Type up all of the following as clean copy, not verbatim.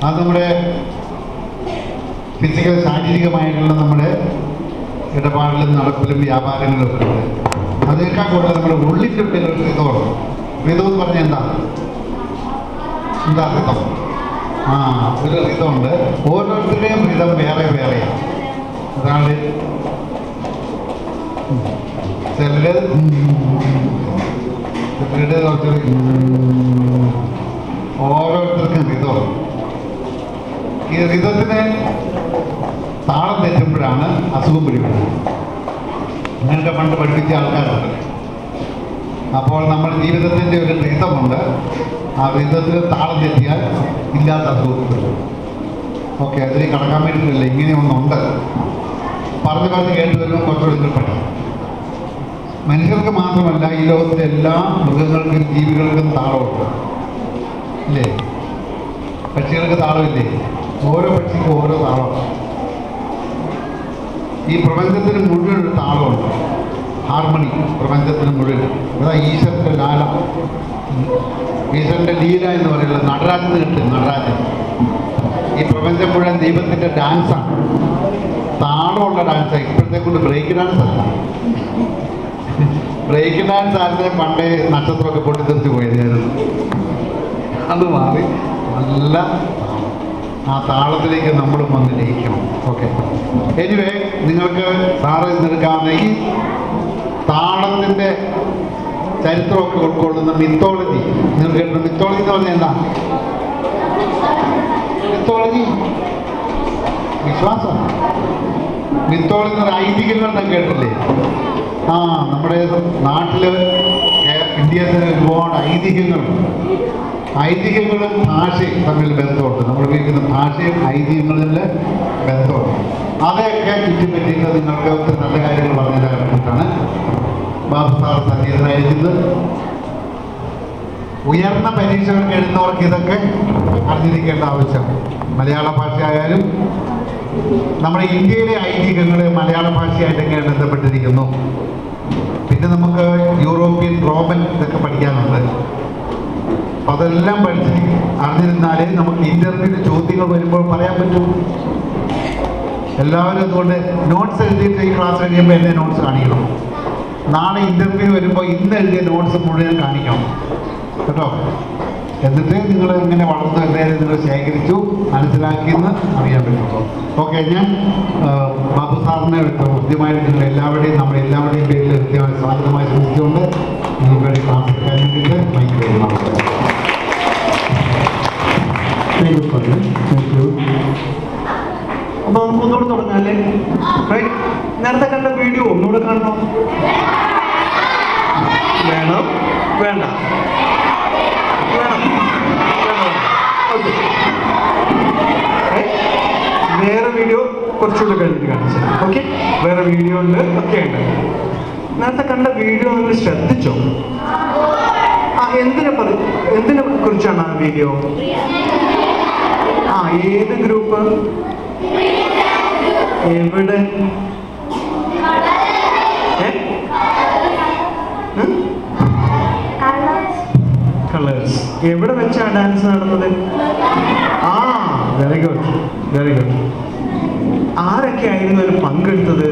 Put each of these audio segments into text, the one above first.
അത് നമ്മുടെ ഫിസിക്കൽ ശാരീരികമായിട്ടുള്ള നമ്മുടെ ഇടപാടിലും നടപ്പിലും വ്യാപാരങ്ങളും ഒക്കെ ഉണ്ട്. അതിനേക്കാൾ കൂടുതൽ നമ്മുടെ ഉള്ളിൻ്റെ ഉള്ളിൽ ഒരു ഋതമാണ്. ഋതം എന്ന് പറഞ്ഞാൽ എന്താ ഋതം? ഒരു ഋതമുണ്ട്. ഓരോരുത്തരുടെയും ഋതം വേറെ വേറെയാണ്. അതാണ് ചിലര് കുറച്ച് ഓരോരുത്തർക്കും ഋതമാണ്. ഈ ഋതത്തിന് താളം തെറ്റുമ്പോഴാണ് അസുഖം പിടിപെടുന്നത്. അങ്ങനത്തെ പണ്ട് പഠിപ്പിച്ച ആൾക്കാരുണ്ട്. അപ്പോൾ നമ്മുടെ ജീവിതത്തിൻ്റെ ഒരു ഋതമുണ്ട്. ആ ഋതത്തിന് താളം തെറ്റിയാൽ ഇല്ലാത്ത അസുഖം പിടിപെടും. ഓക്കെ, അതിന് കടക്കാൻ വേണ്ടിയിട്ടില്ല, ഇങ്ങനെയൊന്നുണ്ട്. പറഞ്ഞ് കേട്ട് വരുമ്പോൾ കുറച്ചുകൂടി നിങ്ങൾ പഠിക്കും. മനുഷ്യർക്ക് മാത്രമല്ല, ഈ ലോകത്തിലെ എല്ലാ മൃഗങ്ങൾക്കും ജീവികൾക്കും താളമുണ്ട് ഇല്ലേ? പക്ഷികൾക്ക് താളമില്ലേ? ഓരോ പക്ഷിക്കും ഓരോ താളമാണ്. ഈ പ്രപഞ്ചത്തിന് മുഴുവൻ ഒരു താളമുണ്ട്, ഹാർമണി. പ്രപഞ്ചത്തിന് മുഴുവൻ അതാ ഈശ്വരൻ്റെ ലാല, ഈശ്വരൻ്റെ ലീല എന്ന് പറയുന്നത്. നടരാജന് കിട്ടും. നടരാജൻ ഈ പ്രപഞ്ചം മുഴുവൻ ദൈവത്തിൻ്റെ ഡാൻസാണ്, താളമുള്ള ഡാൻസാണ്. ഇപ്പോഴത്തെ കൊണ്ട് ബ്രേക്ക് ഡാൻസ് അല്ല. ബ്രേക്ക് ഡാൻസ് ആരുടെ പണ്ടേ നക്ഷത്രമൊക്കെ പൊട്ടിത്തെറിച്ച് പോയതായിരുന്നു. അത് മാറി നല്ല ആ താളത്തിലേക്ക് നമ്മളും വന്ന് ലയിക്കണം. ഓക്കെ, എനിവേ നിങ്ങൾക്ക് സാറ് ഇന്നെടുക്കാവുന്ന ഈ താളത്തിൻ്റെ ചരിത്രമൊക്കെ ഉൾക്കൊള്ളുന്ന മിത്തോളജി നിങ്ങൾ കേട്ടോ? മിത്തോളജി എന്ന് പറഞ്ഞാൽ എന്താ? മിത്തോളജി വിശ്വാസം. മിത്തോളജി എന്ന് പറഞ്ഞാൽ ഐതിഹ്യങ്ങളെന്നൊക്കെ കേട്ടില്ലേ? നമ്മുടെ നാട്ടിൽ ഇന്ത്യയിൽ ഒരുപാട് ഐതിഹ്യങ്ങളുണ്ട്. ഐതിഹ്യങ്ങളും ഭാഷയും തമ്മിൽ ബന്ധമുണ്ട്. നമ്മൾ ഉപയോഗിക്കുന്ന ഭാഷയും ഐതിഹ്യങ്ങളും തമ്മിൽ ബന്ധമുണ്ട്. അതൊക്കെ ചുറ്റിപ്പറ്റിയിട്ട് നിങ്ങൾക്ക് ഒത്തിരി നല്ല കാര്യങ്ങൾ പറഞ്ഞു തരാൻ വേണ്ടിയിട്ടാണ് ബാബു സാർ സന്നിഹിതനായിരിക്കുന്നത്. ഉയർന്ന പരീക്ഷകൾക്ക് എഴുതുന്നവർക്ക് ഇതൊക്കെ അറിഞ്ഞിരിക്കേണ്ട ആവശ്യമാണ്. മലയാള ഭാഷയായാലും നമ്മുടെ ഇന്ത്യയിലെ ഐതിഹ്യങ്ങൾ മലയാള ഭാഷയായിട്ടൊക്കെ ബന്ധപ്പെട്ടിരിക്കുന്നു. പിന്നെ നമുക്ക് യൂറോപ്യൻ റോമൻ ഇതൊക്കെ പഠിക്കാനുണ്ട്. അപ്പം അതെല്ലാം അറിഞ്ഞിരുന്നാലേ നമുക്ക് ഇൻ്റർവ്യൂവിന് ചോദ്യങ്ങൾ വരുമ്പോൾ പറയാൻ പറ്റും. എല്ലാവരും അതുകൊണ്ട് നോട്ട്സ് എഴുതിയിട്ട് ഈ ക്ലാസ് കഴിയുമ്പോൾ എന്നെ നോട്ട്സ് കാണിക്കണം. നാളെ ഇൻ്റർവ്യൂ വരുമ്പോൾ ഇന്ന് എഴുതിയ നോട്ട്സ് മുഴുവൻ കാണിക്കണം കേട്ടോ. എന്നിട്ട് നിങ്ങൾ എങ്ങനെ വളർന്നു എന്തായാലും നിങ്ങൾ ശേഖരിച്ചു മനസ്സിലാക്കിയെന്ന് അറിയാൻ പറ്റുള്ളൂ. ഓക്കെ, ഞാൻ ബാബു സാറിനെ കൃത്യമായിട്ട് നിങ്ങൾ എല്ലാവരുടെയും നമ്മുടെ എല്ലാവരുടെയും പേരിൽ കൃത്യമായി സ്വാഗതമായി ശ്രമിച്ചുകൊണ്ട് നിങ്ങൾക്ക് ക്ലാസ് എടുക്കാൻ വേണ്ടിയിട്ട് മൈക്ക് വരുന്നുണ്ട്. അപ്പോൾ നമുക്ക് ഒന്നുകൂടെ തുടങ്ങാല്ലേ? നേരത്തെ കണ്ട വീഡിയോ ഒന്നുകൂടെ കാണണോ? വേണം? വേണ്ട? വേണം? വേറെ വീഡിയോ കുറച്ചുകൂടെ കഴിഞ്ഞിട്ട് കാണിച്ചു. ഓക്കെ, വേറെ വീഡിയോ ഉണ്ട്, ഒക്കെ ഉണ്ട്. നേരത്തെ കണ്ട വീഡിയോ നിങ്ങൾ ശ്രദ്ധിച്ചോ? എന്തിനെ കുറിച്ചാണ് ആ വീഡിയോ? ഏത് ഗ്രൂപ്പ്? എവിടെ? കളേഴ്സ്. എവിടെ വെച്ചാണ് ഡാൻസ് നടന്നത്? Very good, very good. ആരൊക്കെ ആയിരുന്നു ഒരു പങ്കെടുത്തത്?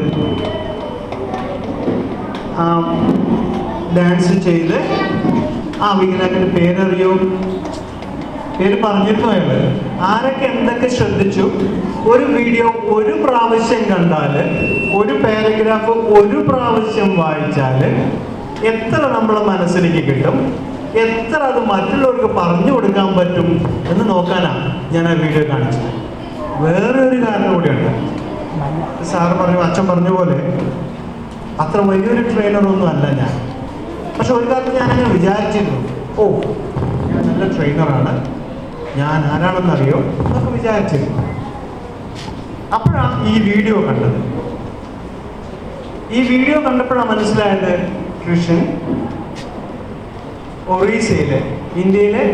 ഡാൻസ് ചെയ്ത് വിനായകന്റെ പേരറിയോ? പേര് പറഞ്ഞിരുന്നു അയാള്. ആരൊക്കെ എന്തൊക്കെ ശ്രദ്ധിച്ചു? ഒരു വീഡിയോ ഒരു പ്രാവശ്യം കണ്ടാൽ, ഒരു പാരഗ്രാഫ് ഒരു പ്രാവശ്യം വായിച്ചാൽ എത്ര നമ്മളെ മനസ്സിലേക്ക് കിട്ടും, എത്ര അത് മറ്റുള്ളവർക്ക് പറഞ്ഞു കൊടുക്കാൻ പറ്റും എന്ന് നോക്കാനാണ് ഞാൻ ആ വീഡിയോ കാണിച്ചത്. വേറെ ഒരു കാരണം കൂടിയുണ്ട്. സാറ് പറഞ്ഞു, അച്ഛൻ പറഞ്ഞ പോലെ അത്ര വലിയൊരു ട്രെയിനറൊന്നും അല്ല ഞാൻ. പക്ഷെ ഒരു കാലത്ത് ഞാനങ്ങനെ വിചാരിച്ചിരുന്നു, ഞാൻ നല്ല ട്രെയിനറാണ്, ഞാൻ ആരാണെന്നറിയോ എന്നൊക്കെ വിചാരിച്ചിരുന്നു. അപ്പോഴാണ് ഈ വീഡിയോ കണ്ടത്. ഈ വീഡിയോ കണ്ടപ്പോഴാണ് മനസ്സിലായത്, കൃഷ്ണൻ ഒറീസയിലെ, ഇന്ത്യയിലെ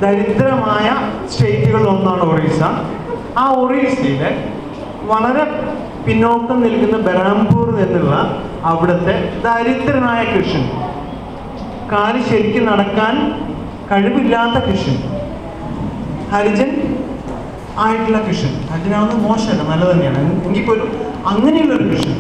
ദരിദ്രമായ സ്റ്റേറ്റുകളിൽ ഒന്നാണ് ഒറീസ. ആ ഒറീസയിലെ വളരെ പിന്നോക്കം നിൽക്കുന്ന ബെറാംപൂർ എന്നുള്ള അവിടുത്തെ ദരിദ്രനായ കൃഷ്ണൻ, കാല് ശരിക്കും നടക്കാൻ കഴിവില്ലാത്ത കൃഷ്ണൻ, ഹരിജൻ ആയിട്ടുള്ള ക്വസ്റ്റ്യൻ. അതിനാവുന്നത് മോശമല്ല, നല്ലത് തന്നെയാണ്. എങ്കിൽ പോലും അങ്ങനെയുള്ളൊരു ക്വസ്റ്റ്യൻ